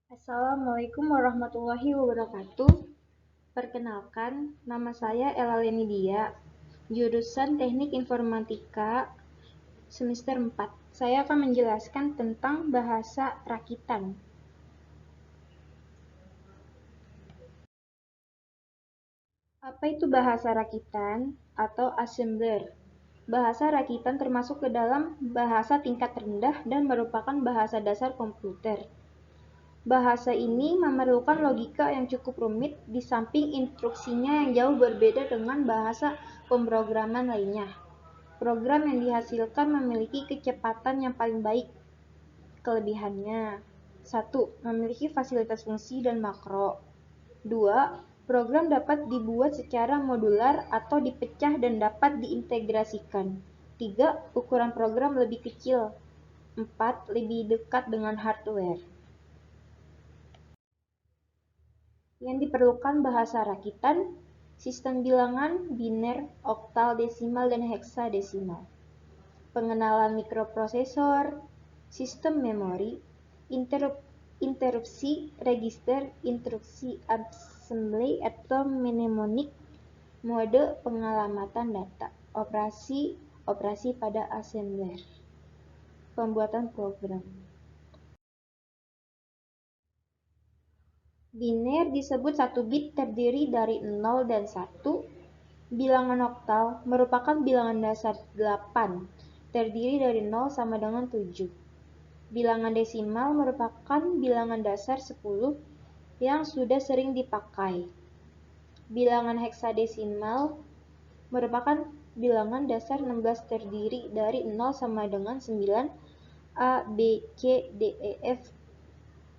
Assalamualaikum warahmatullahi wabarakatuh. Perkenalkan, nama saya Ella Lenidia, jurusan Teknik Informatika semester 4. Saya akan menjelaskan tentang bahasa rakitan. Apa itu bahasa rakitan atau assembler? Bahasa rakitan termasuk ke dalam bahasa tingkat rendah dan merupakan bahasa dasar komputer. Bahasa ini memerlukan logika yang cukup rumit di samping instruksinya yang jauh berbeda dengan bahasa pemrograman lainnya. Program yang dihasilkan memiliki kecepatan yang paling baik. Kelebihannya: 1. Memiliki fasilitas fungsi dan makro. 2. Program dapat dibuat secara modular atau dipecah dan dapat diintegrasikan. 3. Ukuran program lebih kecil. 4. Lebih dekat dengan hardware. Yang diperlukan bahasa rakitan: sistem bilangan, biner, oktal, desimal, dan heksadesimal. Pengenalan mikroprosesor, sistem memori, interupsi, register, instruksi assembly atau mnemonik, mode pengalamatan data, operasi pada assembler, pembuatan program. Biner disebut satu bit terdiri dari 0 dan 1. Bilangan oktal merupakan bilangan dasar 8, terdiri dari 0 sama dengan 7. Bilangan desimal merupakan bilangan dasar 10 yang sudah sering dipakai. Bilangan heksadesimal merupakan bilangan dasar 16 terdiri dari 0 sama dengan 9, A, B, C, D, E, F,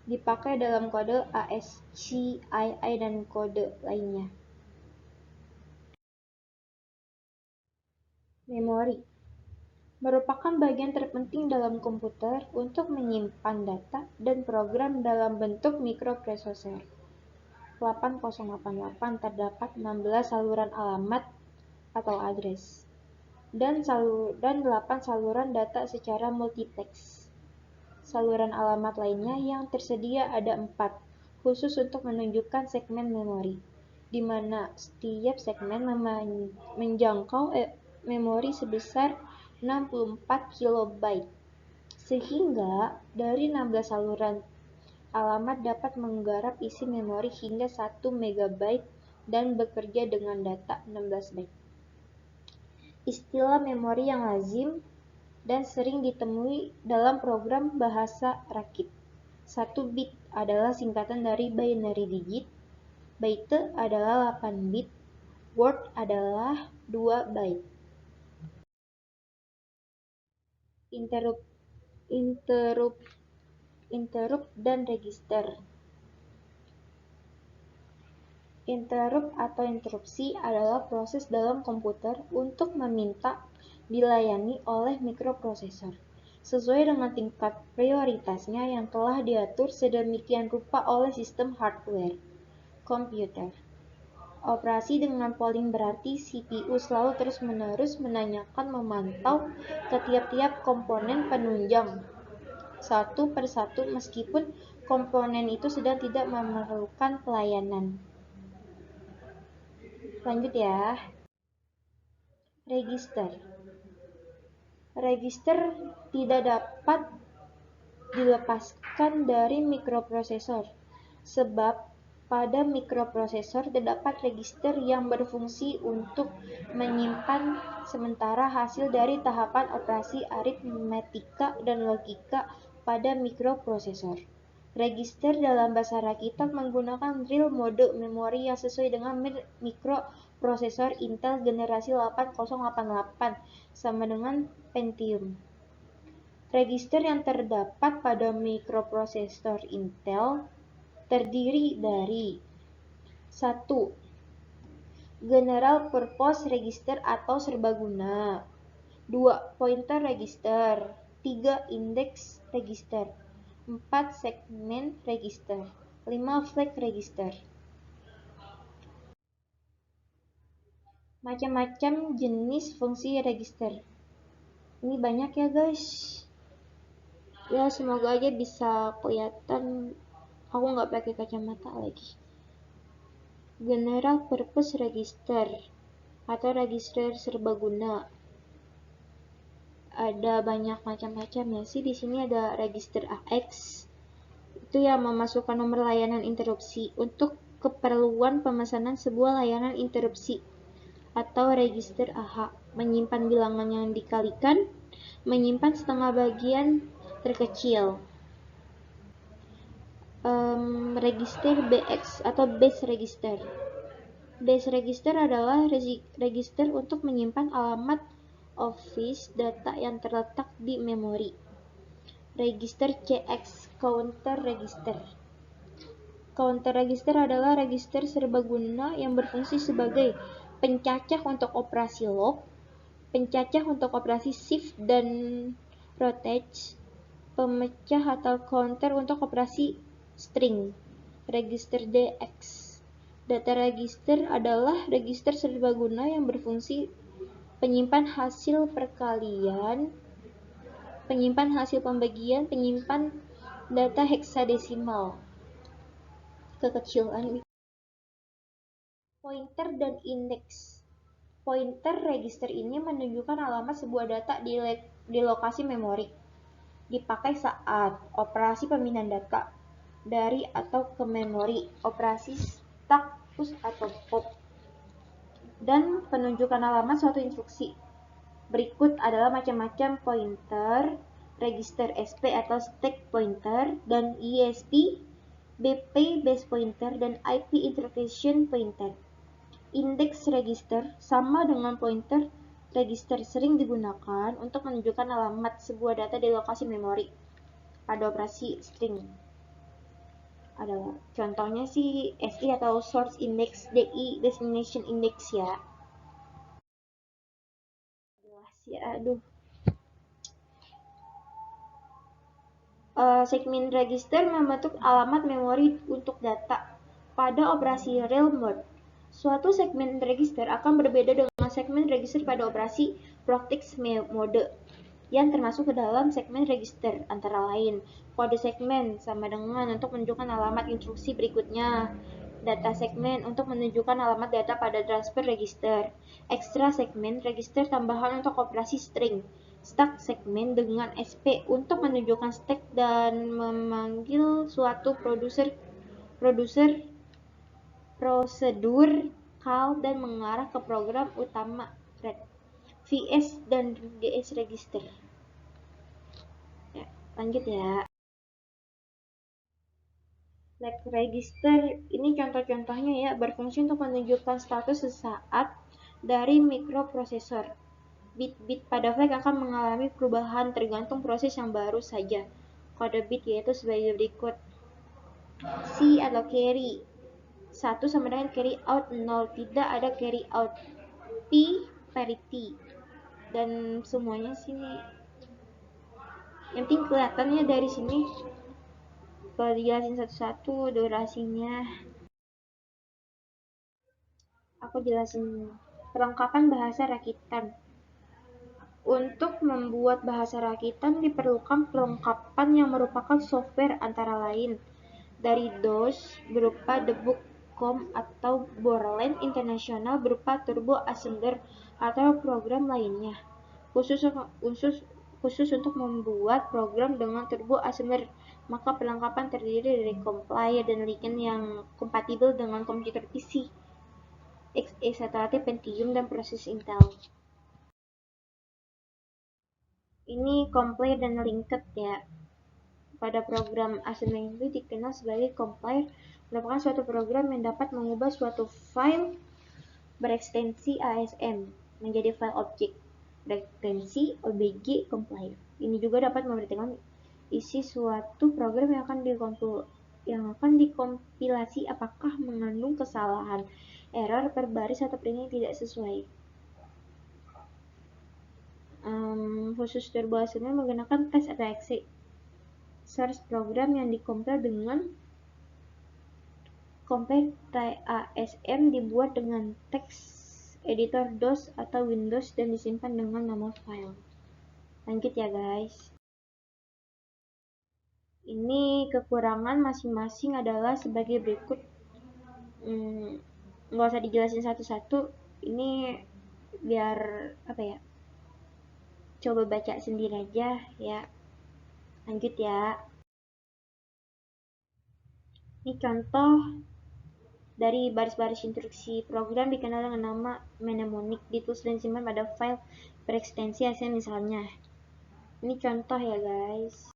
dipakai dalam kode ASCII dan kode lainnya. Memori merupakan bagian terpenting dalam komputer untuk menyimpan data dan program dalam bentuk mikroprosesor. 8088 terdapat 16 saluran alamat atau address dan 8 saluran data secara multiplex. Saluran alamat lainnya yang tersedia ada 4, khusus untuk menunjukkan segmen memori, di mana setiap segmen menjangkau memori sebesar 64 KB, sehingga dari 16 saluran alamat dapat menggarap isi memori hingga 1 MB dan bekerja dengan data 16 byte. Istilah memori yang lazim dan sering ditemui dalam program bahasa rakit. 1 bit adalah singkatan dari binary digit, byte adalah 8 bit, word adalah 2 byte. Interrupt dan register. Interrupt atau interupsi adalah proses dalam komputer untuk meminta dilayani oleh mikroprosesor, sesuai dengan tingkat prioritasnya yang telah diatur sedemikian rupa oleh sistem hardware komputer. Operasi dengan polling berarti CPU selalu terus-menerus memantau ke tiap-tiap komponen penunjang satu per satu meskipun komponen itu sedang tidak memerlukan pelayanan. Lanjut ya. Register. Register tidak dapat dilepaskan dari mikroprosesor, sebab pada mikroprosesor terdapat register yang berfungsi untuk menyimpan sementara hasil dari tahapan operasi aritmetika dan logika pada mikroprosesor. Register dalam bahasa rakitan menggunakan real mode memori yang sesuai dengan mikroprosesor Intel generasi 8088 sama dengan Pentium. Register yang terdapat pada mikroprosesor Intel terdiri dari 1. General Purpose Register atau serbaguna. 2. Pointer Register. 3. Index Register. 4. Segment Register. 5. Flag Register. Macam-macam jenis fungsi register. Ini banyak ya guys. Ya semoga aja bisa kelihatan Aku nggak pakai kacamata lagi. General Purpose Register atau register serbaguna. Ada banyak macam-macam ya sih. Di sini ada register AX. Itu yang memasukkan nomor layanan interupsi untuk keperluan pemesanan sebuah layanan interupsi, atau register AH, menyimpan bilangan yang dikalikan, menyimpan setengah bagian terkecil. Register BX atau base register. Base register adalah register untuk menyimpan alamat office data yang terletak di memori. Register CX, counter register. Counter register adalah register serbaguna yang berfungsi sebagai pencacah untuk operasi log, pencacah untuk operasi shift dan rotate, pemecah atau counter untuk operasi string. Register DX. Data register adalah register serbaguna yang berfungsi penyimpan hasil perkalian, penyimpan hasil pembagian, penyimpan data heksadesimal kekecilan. Pointer dan indeks. Pointer register ini menunjukkan alamat sebuah data di lokasi memori. Dipakai saat operasi pemindahan data dari atau ke memori, operasi stack, push, atau pop, dan penunjukan alamat suatu instruksi. Berikut adalah macam-macam pointer, register SP atau stack pointer, dan ISP, BP base pointer, dan IP interpretation pointer. Indeks register sama dengan pointer register sering digunakan untuk menunjukkan alamat sebuah data di lokasi memori pada operasi string. Adalah contohnya sih SI atau source index, DI destination index ya. Aduh. Segmen register membentuk alamat memori untuk data pada operasi real mode. Suatu segmen register akan berbeda dengan segmen register pada operasi protex mode yang termasuk ke dalam segmen register, antara lain kode segmen sama dengan untuk menunjukkan alamat instruksi berikutnya, data segmen untuk menunjukkan alamat data pada transfer register, ekstra segmen register tambahan untuk operasi string, stack segmen dengan SP untuk menunjukkan stack dan memanggil suatu prosedur call dan mengarah ke program utama thread, VS dan GS register. Ya, lanjut ya. Flag register ini contoh-contohnya ya, berfungsi untuk menunjukkan status sesaat dari mikroprosesor. Bit-bit pada flag akan mengalami perubahan tergantung proses yang baru saja. Kode bit yaitu sebagai berikut. C atau carry. 1 sama dengan carry out 0, tidak ada carry out. P parity. Dan semuanya sini. Yang penting kelihatannya dari sini. Kalau dijelasin satu-satu durasinya. Aku jelasin perlengkapan bahasa rakitan. Untuk membuat bahasa rakitan diperlukan perlengkapan yang merupakan software antara lain dari DOS berupa debug.com atau Borland International berupa Turbo Assembler atau program lainnya. Khusus untuk membuat program dengan Turbo Assembler, maka perlengkapan terdiri dari compiler dan liken yang kompatibel dengan komputer PC x86 Pentium dan proses Intel. Ini compiler dan linked ya. Pada program assembly dikenal sebagai compiler, merupakan suatu program yang dapat mengubah suatu file berekstensi ASM menjadi file objek berekstensi OBJ compiler. Ini juga dapat memberitakan isi suatu program yang akan dikompilasi apakah mengandung kesalahan, error per baris atau print yang tidak sesuai. Khusus Turbo Assembler menggunakan test atau exe source program yang dikompil dengan compile TASM dibuat dengan teks editor DOS atau Windows dan disimpan dengan nama file. Lanjut ya guys. Ini kekurangan masing-masing adalah sebagai berikut. Nggak usah dijelasin satu-satu. Ini biar apa ya? Coba baca sendiri aja ya. Lanjut ya. Ini contoh dari baris-baris instruksi program dikenal dengan nama mnemonic, ditulis dan disimpan pada file berekstensi Asm misalnya. Ini contoh ya guys.